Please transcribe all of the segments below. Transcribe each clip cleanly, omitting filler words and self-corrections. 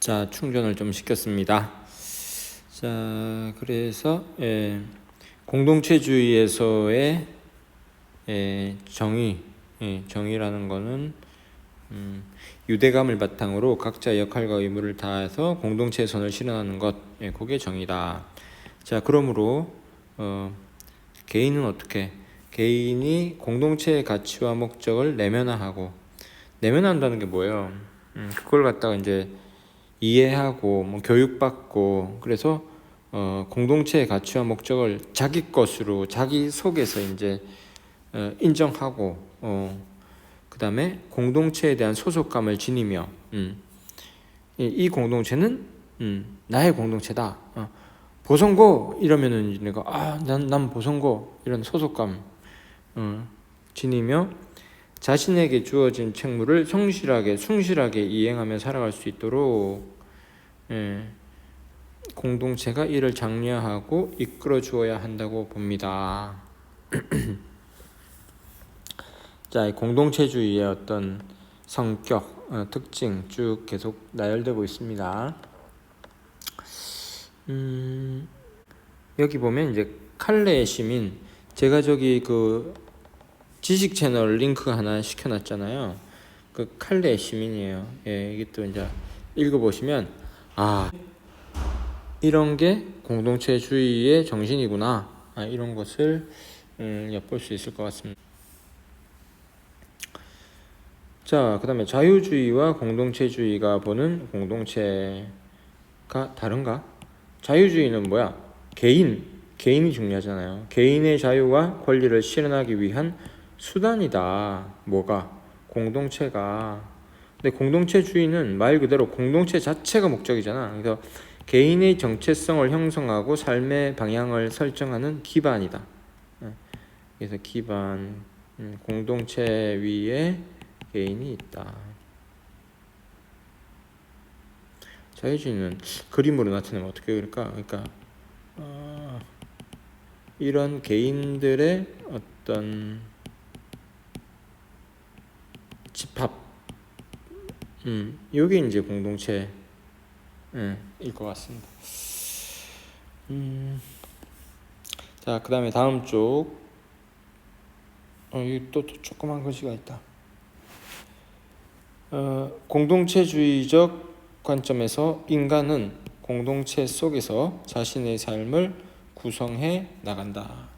자, 충전을 좀 시켰습니다. 자, 그래서 공동체주의에서의 정의라는 거는 유대감을 바탕으로 각자 역할과 의무를 다해서 공동체의 선을 실현하는 것, 그게 정의다. 자, 그러므로 개인은 어떻게? 개인이 공동체의 가치와 목적을 내면화한다는 게 뭐예요? 그걸 갖다가 이제 이해하고 뭐 교육받고, 그래서 공동체의 가치와 목적을 자기 것으로 자기 속에서 이제 인정하고, 그 다음에 공동체에 대한 소속감을 지니며, 이 공동체는 나의 공동체다. 보성고 이러면은 내가 난 보성고 이런 소속감 지니며 자신에게 주어진 책무를 충실하게 이행하며 살아갈 수 있도록 공동체가 이를 장려하고 이끌어 주어야 한다고 봅니다. 자, 공동체주의의 어떤 성격, 특징 쭉 계속 나열되고 있습니다. 여기 보면 이제 칼레의 시민, 제가 저기 그 지식 채널 링크 하나 시켜놨잖아요. 그 칼레의 시민이에요. 이게 또 이제 읽어보시면 이런 게 공동체주의의 정신이구나. 이런 것을 엿볼 수 있을 것 같습니다. 자, 그 다음에 자유주의와 공동체주의가 보는 공동체가 다른가? 자유주의는 뭐야? 개인이 중요하잖아요. 개인의 자유와 권리를 실현하기 위한 수단이다. 뭐가? 공동체가. 근데 공동체주의는 말 그대로 공동체 자체가 목적이잖아. 그래서 개인의 정체성을 형성하고 삶의 방향을 설정하는 기반이다. 그래서 기반, 공동체 위에 개인이 있다. 자유주의는 그림으로 나타내면 어떻게 그럴까? 그러니까 이런 개인들의 어떤 집합, 이게 이제 공동체일 것 같습니다. 자, 그 다음에 다음 쪽. 여기 또 조그만 글씨가 있다. 공동체주의적 관점에서 인간은 공동체 속에서 자신의 삶을 구성해 나간다.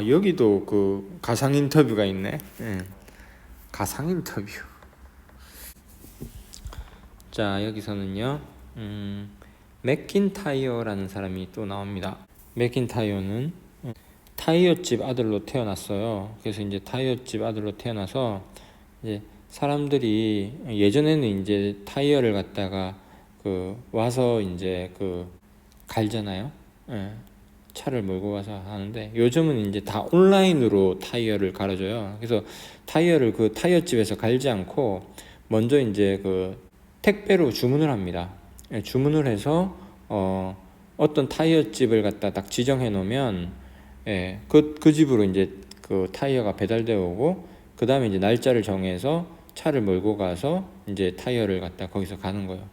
여기도 그 가상 인터뷰가 있네. 가상 인터뷰. 자, 여기서는요, 맥킨타이어라는 사람이 또 나옵니다. 맥킨타이어는 타이어집 아들로 태어났어요. 그래서 이제 타이어집 아들로 태어나서 이제 사람들이 예전에는 이제 타이어를 갖다가 와서 이제 갈잖아요. 차를 몰고 가서 하는데 요즘은 이제 다 온라인으로 타이어를 갈아줘요. 그래서 타이어를 그 타이어집에서 갈지 않고 먼저 이제 택배로 주문을 합니다. 주문을 해서 어떤 타이어집을 갖다 딱 지정해 놓으면 그 집으로 이제 그 타이어가 배달되어 오고, 그 다음에 이제 날짜를 정해서 차를 몰고 가서 이제 타이어를 갖다 거기서 가는 거예요.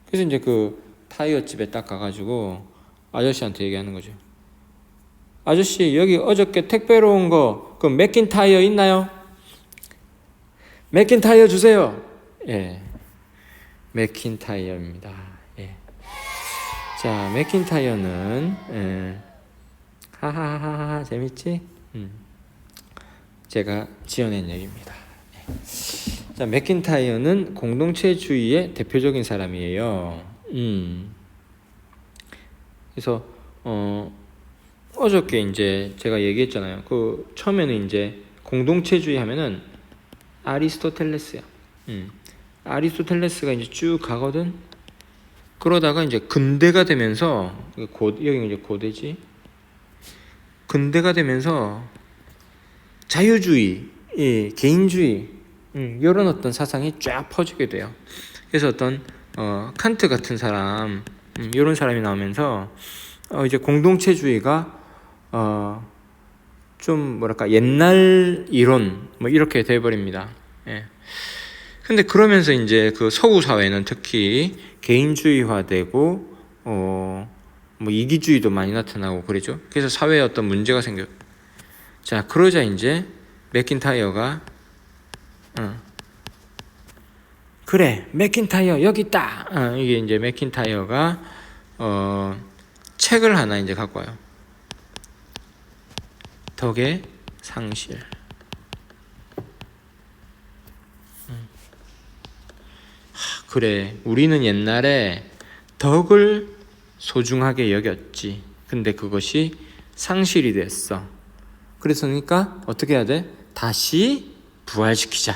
그래서 이제 그 타이어 집에 딱 가가지고 아저씨한테 얘기하는 거죠. 아저씨, 여기 어저께 택배로 온 거 그 맥킨타이어 있나요? 맥킨타이어 주세요. 맥킨타이어입니다. 자, 맥킨타이어는 하하하하 재밌지? 제가 지어낸 얘기입니다. 자, 맥킨타이어는 공동체주의의 대표적인 사람이에요. 그래서 어저께 이제 제가 얘기했잖아요. 처음에는 이제 공동체주의 하면은 아리스토텔레스야. 아리스토텔레스가 이제 쭉 가거든. 그러다가 이제 근대가 되면서 여기 이제 고대지. 근대가 되면서 자유주의, 개인주의, 이런 어떤 사상이 쫙 퍼지게 돼요. 그래서 어떤 칸트 같은 사람, 이런 사람이 나오면서 이제 공동체주의가 좀 뭐랄까 옛날 이론 뭐 이렇게 돼버립니다. 예. 근데 그러면서 이제 그 서구 사회는 특히 개인주의화되고 뭐 이기주의도 많이 나타나고 그러죠. 그래서 사회에 어떤 문제가 생겨. 자, 그러자 이제 맥킨타이어가 그래, 맥킨타이어 여기 있다. 이게 이제 맥킨타이어가 책을 하나 이제 갖고 와요. 덕의 상실. 그래, 우리는 옛날에 덕을 소중하게 여겼지. 근데 그것이 상실이 됐어. 그러니까 어떻게 해야 돼? 다시 부활시키자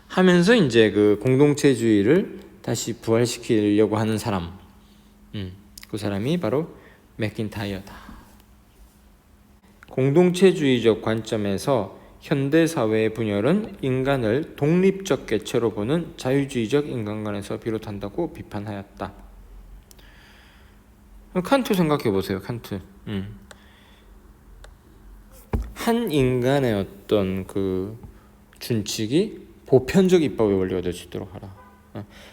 하면서 이제 그 공동체주의를 다시 부활시키려고 하는 사람, 그 사람이 바로 맥킨타이어다. 공동체주의적 관점에서 현대사회의 분열은 인간을 독립적 개체로 보는 자유주의적 인간관에서 비롯한다고 비판하였다. 칸트 생각해 보세요. 칸트. 한 인간의 어떤 그 준칙이 보편적 입법의 원리가 될 수 있도록 하라.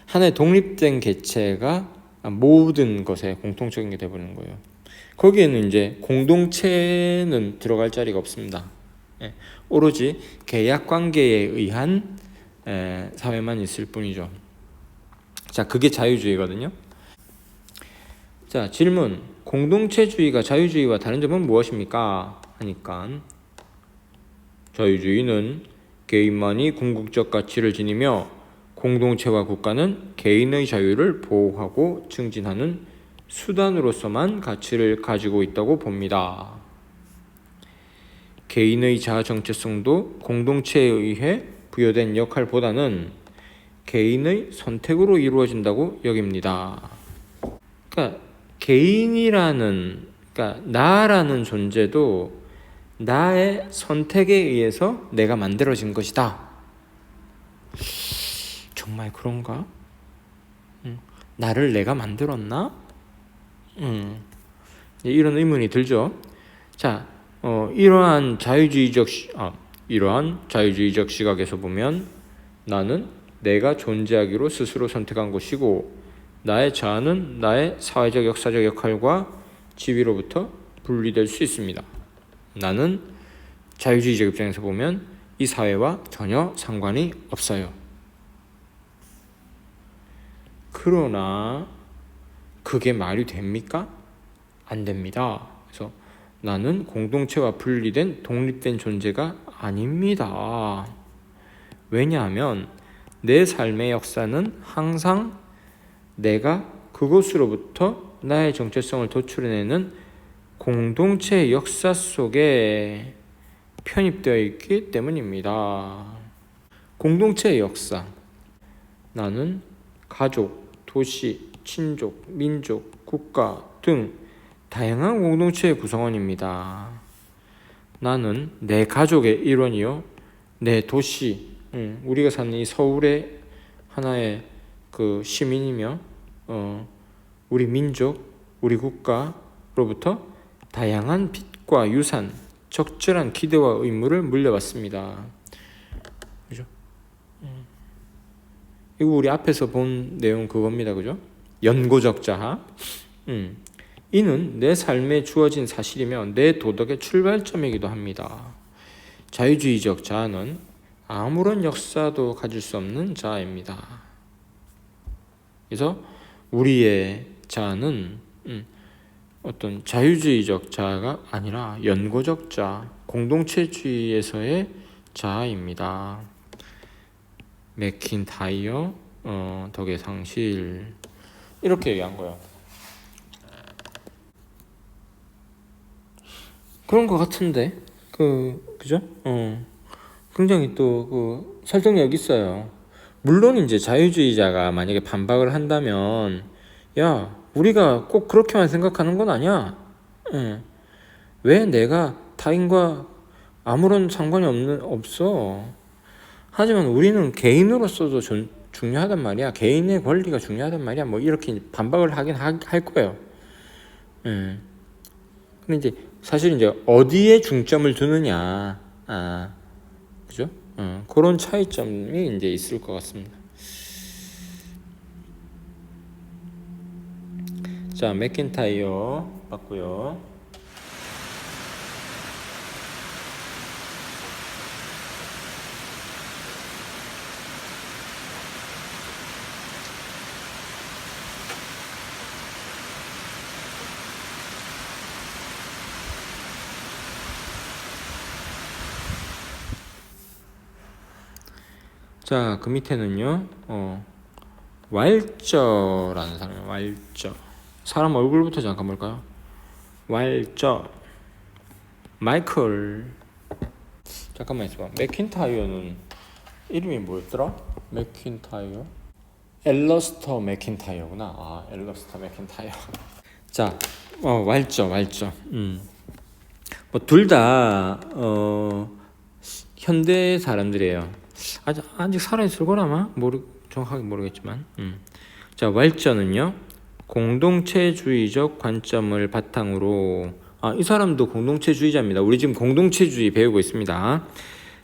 하나의 독립된 개체가 모든 것에 공통적인 게 되어버리는 거예요. 거기에는 이제 공동체는 들어갈 자리가 없습니다. 오로지 계약 관계에 의한 사회만 있을 뿐이죠. 자, 그게 자유주의거든요. 자, 질문. 공동체주의가 자유주의와 다른 점은 무엇입니까? 하니까 자유주의는 개인만이 궁극적 가치를 지니며 공동체와 국가는 개인의 자유를 보호하고 증진하는 수단으로서만 가치를 가지고 있다고 봅니다. 개인의 자아 정체성도 공동체에 의해 부여된 역할보다는 개인의 선택으로 이루어진다고 여깁니다. 그러니까 개인이라는, 그러니까 나라는 존재도 나의 선택에 의해서 내가 만들어진 것이다. 정말 그런가? 나를 내가 만들었나? 이런 의문이 들죠. 자, 이러한 자유주의적 시각에서 보면 나는 내가 존재하기로 스스로 선택한 것이고 나의 자아는 나의 사회적 역사적 역할과 지위로부터 분리될 수 있습니다. 나는 자유주의적 입장에서 보면 이 사회와 전혀 상관이 없어요. 그러나 그게 말이 됩니까? 안 됩니다. 그래서 나는 공동체와 분리된 독립된 존재가 아닙니다. 왜냐하면 내 삶의 역사는 항상 내가 그것으로부터 나의 정체성을 도출해내는 공동체의 역사 속에 편입되어 있기 때문입니다. 공동체의 역사. 나는 가족, 도시, 친족, 민족, 국가 등 다양한 공동체의 구성원입니다. 나는 내 가족의 일원이요, 내 도시, 우리가 사는 이 서울의 하나의 그 시민이며, 우리 민족, 우리 국가로부터 다양한 빚과 유산, 적절한 기대와 의무를 물려받습니다. 그죠? 이거 우리 앞에서 본 내용 그겁니다. 그죠? 연고적 자아. 이는 내 삶에 주어진 사실이며 내 도덕의 출발점이기도 합니다. 자유주의적 자아는 아무런 역사도 가질 수 없는 자아입니다. 그래서 우리의 자아는 어떤 자유주의적 자아가 아니라 연고적 자아, 공동체주의에서의 자아입니다. 맥킨타이어, 덕의 상실, 이렇게 얘기한 거예요. 그런 것 같은데, 그죠? 굉장히 또 그 설득력 있어요. 물론 이제 자유주의자가 만약에 반박을 한다면, 야, 우리가 꼭 그렇게만 생각하는 건 아니야. 왜 내가 타인과 아무런 상관이 없어. 하지만 우리는 개인으로서도 중요하단 말이야. 개인의 권리가 중요하단 말이야. 뭐 이렇게 반박을 하긴 할 거예요. 근데 이제 사실 이제 어디에 중점을 두느냐, 그죠? 그런 차이점이 이제 있을 것 같습니다. 자, 맥킨타이어 봤고요. 자, 그 밑에는요, 왈저라는 사람이에요. 왈저. 사람 얼굴부터 잠깐 볼까요? 왈저. 마이클. 잠깐만 있어봐. 맥킨타이어는 이름이 뭐였더라? 맥킨타이어? 엘러스터 맥킨타이어구나. 엘러스터 맥킨타이어. 자, 왈저. 뭐 둘 다 현대 사람들이에요. 아직 살아있을 거라마? 정확하게 모르겠지만. 자, 왈저는요, 공동체주의적 관점을 바탕으로, 이 사람도 공동체주의자입니다. 우리 지금 공동체주의 배우고 있습니다.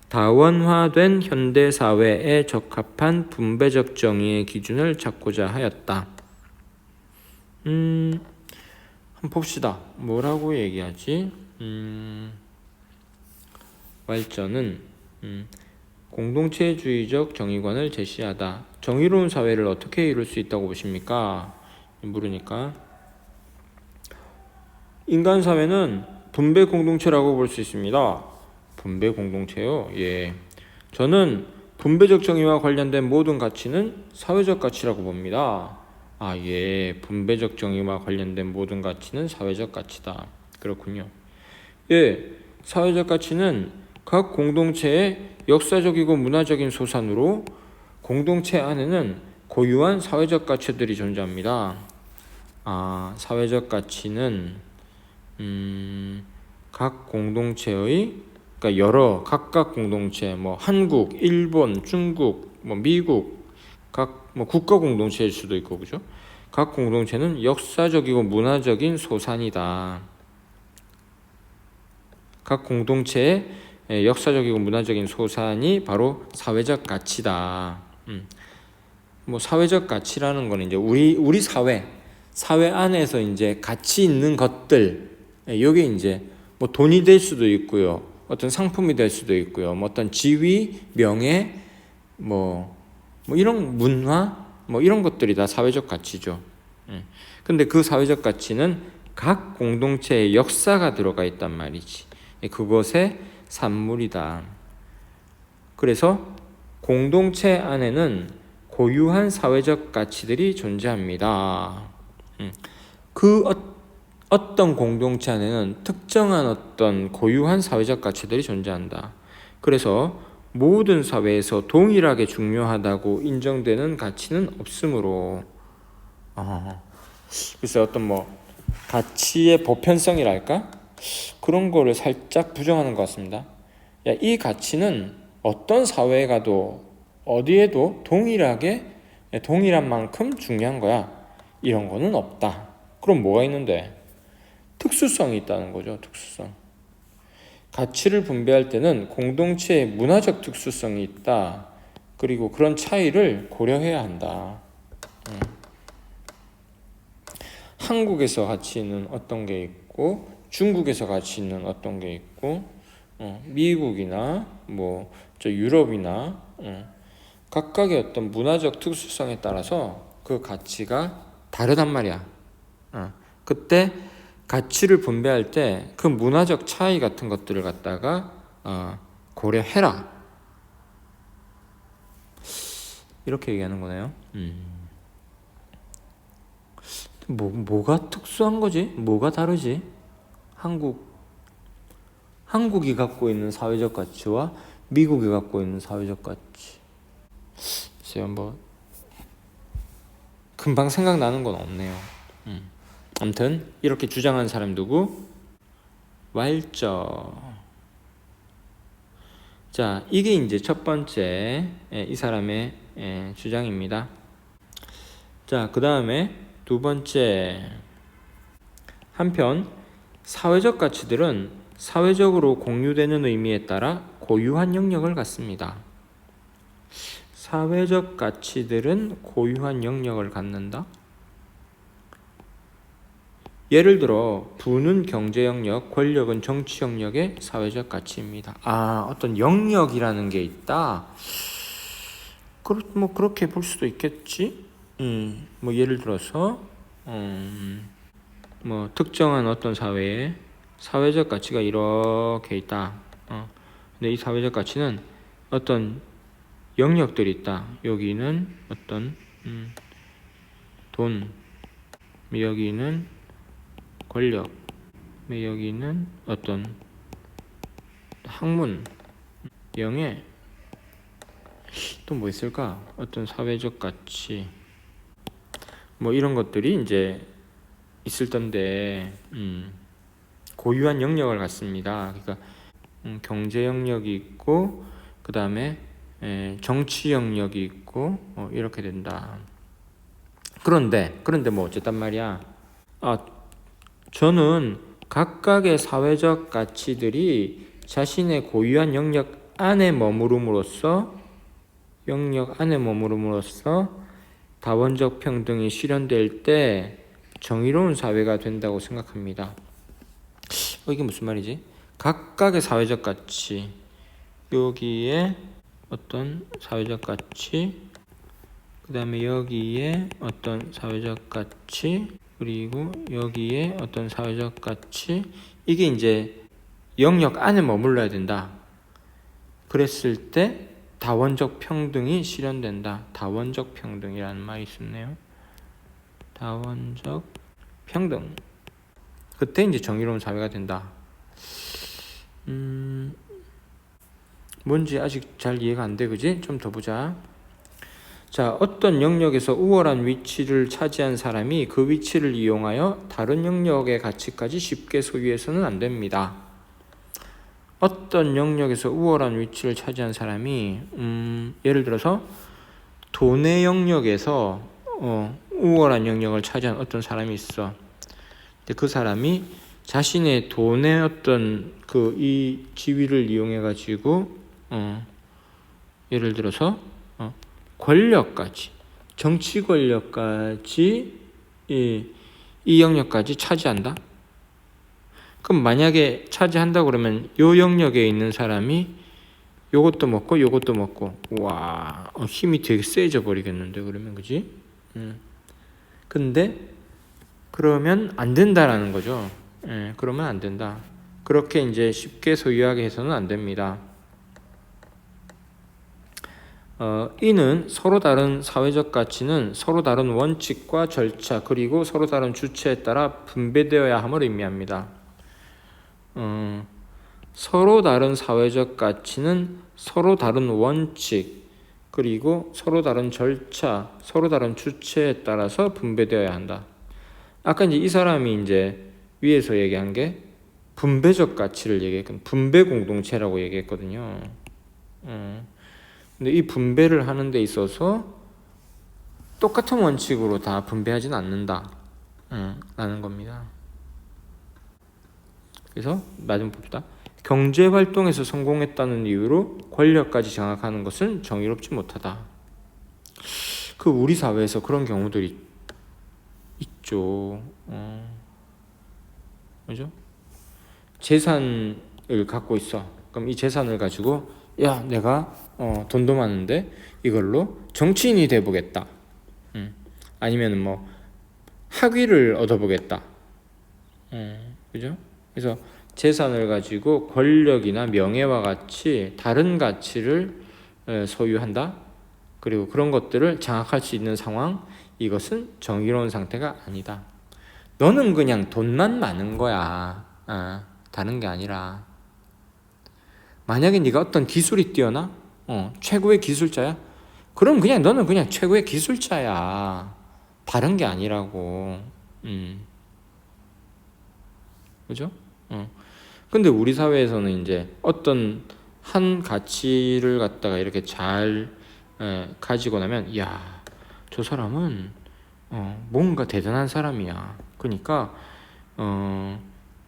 다원화된 현대사회에 적합한 분배적 정의의 기준을 찾고자 하였다. 한번 봅시다. 뭐라고 얘기하지? 왈저는 공동체주의적 정의관을 제시하다. 정의로운 사회를 어떻게 이룰 수 있다고 보십니까? 물으니까 인간 사회는 분배 공동체라고 볼 수 있습니다. 분배 공동체요? 예. 저는 분배적 정의와 관련된 모든 가치는 사회적 가치라고 봅니다. 예. 분배적 정의와 관련된 모든 가치는 사회적 가치다. 그렇군요. 예. 사회적 가치는 각 공동체의 역사적이고 문화적인 소산으로 공동체 안에는 고유한 사회적 가치들이 존재합니다. 사회적 가치는 각 공동체의, 그러니까 각각 공동체, 뭐 한국, 일본, 중국, 뭐 미국, 국가 공동체일 수도 있고, 그죠? 각 공동체는 역사적이고 문화적인 소산이다. 각 공동체의 역사적이고 문화적인 소산이 바로 사회적 가치다. 뭐 사회적 가치라는 거는 이제 우리 사회 안에서 이제 가치 있는 것들, 이게 이제 뭐 돈이 될 수도 있고요, 어떤 상품이 될 수도 있고요, 뭐 어떤 지위, 명예, 뭐 이런 문화, 뭐 이런 것들이 다 사회적 가치죠. 근데 그 사회적 가치는 각 공동체의 역사가 들어가 있단 말이지. 그것의 산물이다. 그래서 공동체 안에는 고유한 사회적 가치들이 존재합니다. 어떤 공동체 안에는 특정한 어떤 고유한 사회적 가치들이 존재한다. 그래서 모든 사회에서 동일하게 중요하다고 인정되는 가치는 없으므로, 글쎄 어떤 가치의 보편성이랄까? 그런 거를 살짝 부정하는 것 같습니다. 이 가치는 어떤 사회에 가도 어디에도 동일한 만큼 중요한 거야. 이런 거는 없다. 그럼 뭐가 있는데? 특수성이 있다는 거죠. 특수성. 가치를 분배할 때는 공동체의 문화적 특수성이 있다. 그리고 그런 차이를 고려해야 한다. 한국에서 가치는 어떤 게 있고, 중국에서 가치는 어떤 게 있고, 미국이나 유럽이나 각각의 어떤 문화적 특수성에 따라서 그 가치가 다르단 말이야. 그때 가치를 분배할 때 그 문화적 차이 같은 것들을 갖다가 고려해라. 이렇게 얘기하는 거네요. 뭐가 특수한 거지? 뭐가 다르지? 한국이 갖고 있는 사회적 가치와 미국이 갖고 있는 사회적 가치. 글쎄요, 금방 생각나는 건 없네요. 아무튼 이렇게 주장한 사람 누구? 왈저. 자, 이게 이제 첫 번째 이 사람의 주장입니다. 자, 그 다음에 두 번째. 한편 사회적 가치들은 사회적으로 공유되는 의미에 따라 고유한 영역을 갖습니다. 사회적 가치들은 고유한 영역을 갖는다. 예를 들어 부는 경제 영역, 권력은 정치 영역의 사회적 가치입니다. 어떤 영역이라는 게 있다. 뭐 그렇게 볼 수도 있겠지. 뭐 예를 들어서 뭐 특정한 어떤 사회에 사회적 가치가 이렇게 있다. 근데 이 사회적 가치는 어떤 영역들이 있다. 여기는 어떤 돈, 여기는 권력, 여기는 어떤 학문, 영예, 또 뭐 있을까? 어떤 사회적 가치, 뭐 이런 것들이 이제 있을 텐데 고유한 영역을 갖습니다. 그러니까 경제 영역이 있고 그 다음에 정치 영역이 있고 이렇게 된다. 그런데 뭐 어쨌단 말이야. 저는 각각의 사회적 가치들이 자신의 고유한 영역 안에 머무름으로써 다원적 평등이 실현될 때 정의로운 사회가 된다고 생각합니다. 이게 무슨 말이지? 각각의 사회적 가치, 여기에 어떤 사회적 가치, 그 다음에 여기에 어떤 사회적 가치, 그리고 여기에 어떤 사회적 가치, 이게 이제 영역 안에 머물러야 된다. 그랬을 때 다원적 평등이 실현된다. 다원적 평등이라는 말이 있었네요. 다원적 평등. 그때 이제 정의로운 사회가 된다. 뭔지 아직 잘 이해가 안 돼, 그지? 좀 더 보자. 자, 어떤 영역에서 우월한 위치를 차지한 사람이 그 위치를 이용하여 다른 영역의 가치까지 쉽게 소유해서는 안 됩니다. 어떤 영역에서 우월한 위치를 차지한 사람이 예를 들어서 돈의 영역에서 우월한 영역을 차지한 어떤 사람이 있어. 근데 그 사람이 자신의 돈의 어떤 이 지위를 이용해 가지고 예를 들어서 권력까지, 정치 권력까지 이 영역까지 차지한다. 그럼 만약에 차지한다 그러면 요 영역에 있는 사람이 요것도 먹고 요것도 먹고, 와, 힘이 되게 세져 버리겠는데 그러면, 그지? 근데 그러면 안 된다라는 거죠. 그러면 안 된다. 그렇게 이제 쉽게 소유하게 해서는 안 됩니다. 이는 서로 다른 사회적 가치는 서로 다른 원칙과 절차 그리고 서로 다른 주체에 따라 분배되어야 함을 의미합니다. 서로 다른 사회적 가치는 서로 다른 원칙 그리고 서로 다른 절차, 서로 다른 주체에 따라서 분배되어야 한다. 아까 이제 이 사람이 이제 위에서 얘기한 게 분배적 가치를 얘기했거든요. 분배 공동체라고 얘기했거든요. 근데 이 분배를 하는 데 있어서 똑같은 원칙으로 다 분배하지는 않는다 라는 겁니다. 그래서 마지막 봅시다. 경제활동에서 성공했다는 이유로 권력까지 장악하는 것은 정의롭지 못하다. 우리 사회에서 그런 경우들이 있죠. 그죠? 재산을 갖고 있어. 그럼 이 재산을 가지고 야, 내가 돈도 많은데 이걸로 정치인이 돼보겠다. 아니면 뭐 학위를 얻어보겠다. 그죠? 그래서 재산을 가지고 권력이나 명예와 같이 다른 가치를 소유한다. 그리고 그런 것들을 장악할 수 있는 상황, 이것은 정의로운 상태가 아니다. 너는 그냥 돈만 많은 거야. 다른 게 아니라. 만약에 네가 어떤 기술이 뛰어나? 최고의 기술자야? 그럼 그냥 너는 그냥 최고의 기술자야. 다른 게 아니라고. 그죠? 근데 우리 사회에서는 이제 어떤 한 가치를 갖다가 이렇게 잘 가지고 나면, 야, 저 사람은 뭔가 대단한 사람이야. 그러니까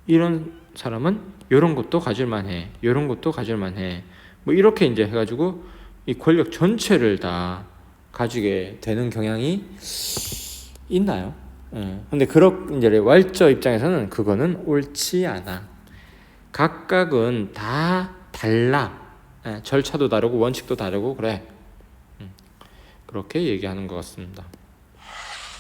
이런 사람은 이런 것도 가질만해, 이런 것도 가질만해. 뭐 이렇게 이제 해가지고 이 권력 전체를 다 가지게 되는 경향이 있나요? 근데 그런 이제 왈저 입장에서는 그거는 옳지 않아. 각각은 다 달라. 절차도 다르고 원칙도 다르고 그래. 그렇게 얘기하는 것 같습니다.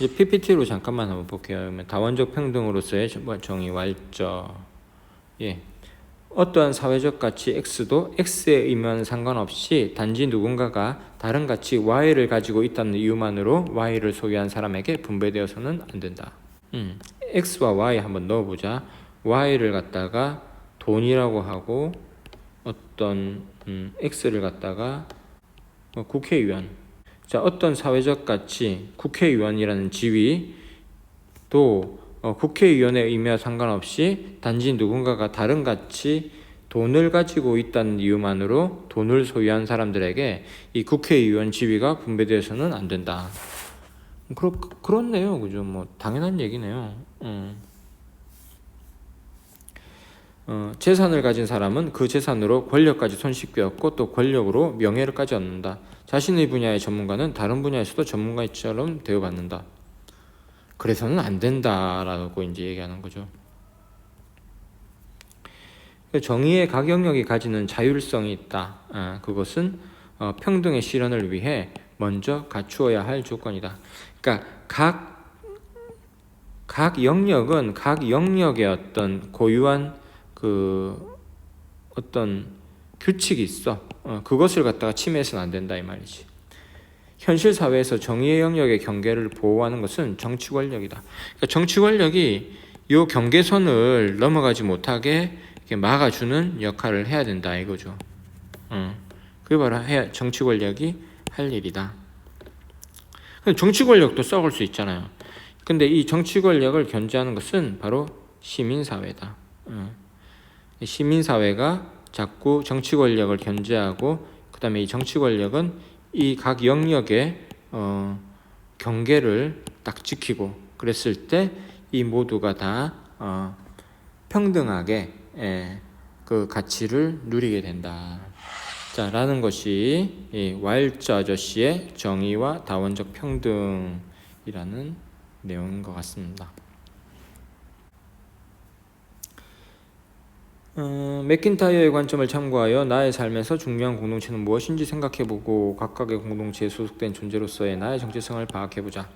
이제 PPT로 잠깐만 한번 볼게요. 다원적 평등으로서의 정의 왈저. 예. 어떠한 사회적 가치 X도 X의 의미와는 상관없이 단지 누군가가 다른 가치 Y를 가지고 있다는 이유만으로 Y를 소유한 사람에게 분배되어서는 안 된다. X와 Y 한번 넣어보자. Y를 갖다가 돈이라고 하고 어떤 X를 갖다가 국회의원. 자, 어떤 사회적 가치 국회의원이라는 지위도 국회의원의 의미와 상관없이 단지 누군가가 다른 가치 돈을 가지고 있다는 이유만으로 돈을 소유한 사람들에게 이 국회의원 지위가 분배되어서는 안 된다. 그렇네요. 그죠? 뭐 당연한 얘기네요. 재산을 가진 사람은 그 재산으로 권력까지 손쉽게 얻고 또 권력으로 명예를까지 얻는다. 자신의 분야의 전문가는 다른 분야에서도 전문가처럼 대우받는다. 그래서는 안 된다라고 이제 얘기하는 거죠. 정의의 각 영역이 가지는 자율성이 있다. 그것은 평등의 실현을 위해 먼저 갖추어야 할 조건이다. 그러니까 각 영역은 각 영역의 어떤 고유한 그 어떤 규칙이 있어. 그것을 갖다가 침해해서는 안 된다 이 말이지. 현실 사회에서 정의의 영역의 경계를 보호하는 것은 정치 권력이다. 그러니까 정치 권력이 이 경계선을 넘어가지 못하게 이렇게 막아주는 역할을 해야 된다 이거죠. 그게 바로 정치 권력이 할 일이다. 정치 권력도 썩을 수 있잖아요. 근데 이 정치 권력을 견제하는 것은 바로 시민사회다. 시민사회가 자꾸 정치 권력을 견제하고 그 다음에 이 정치 권력은 이 각 영역의 경계를 딱 지키고 그랬을 때 이 모두가 다 평등하게 그 가치를 누리게 된다. 자, 라는 것이 이 와일즈 아저씨의 정의와 다원적 평등이라는 내용인 것 같습니다. 맥킨타이어의 관점을 참고하여 나의 삶에서 중요한 공동체는 무엇인지 생각해보고 각각의 공동체에 소속된 존재로서의 나의 정체성을 파악해보자.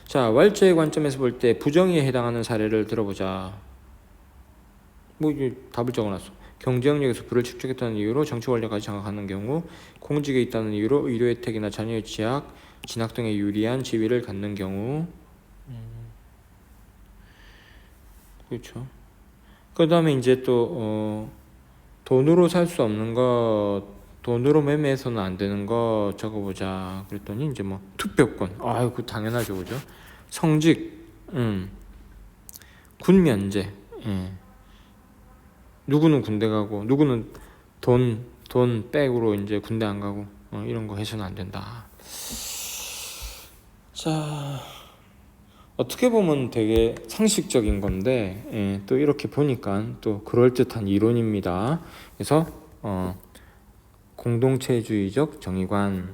자, 왈츠의 관점에서 볼 때 부정의에 해당하는 사례를 들어보자. 뭐 이게 답을 적어놨어. 경제 영역에서 부를 축적했다는 이유로 정치 권력까지 장악하는 경우, 공직에 있다는 이유로 의료 혜택이나 자녀의 진학 등에 유리한 지위를 갖는 경우. 그렇죠. 그 다음에 이제 또 돈으로 살 수 없는 거, 돈으로 매매해서는 안 되는 거 적어보자. 그랬더니 이제 뭐 투표권, 아이고 당연하죠, 그죠? 성직, 군 면제, 누구는 군대 가고 누구는 돈 백으로 이제 군대 안 가고 이런 거 해서는 안 된다. 자. 어떻게 보면 되게 상식적인 건데 또 이렇게 보니까 또 그럴듯한 이론입니다. 그래서 공동체주의적 정의관,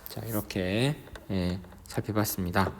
자 이렇게 살펴봤습니다.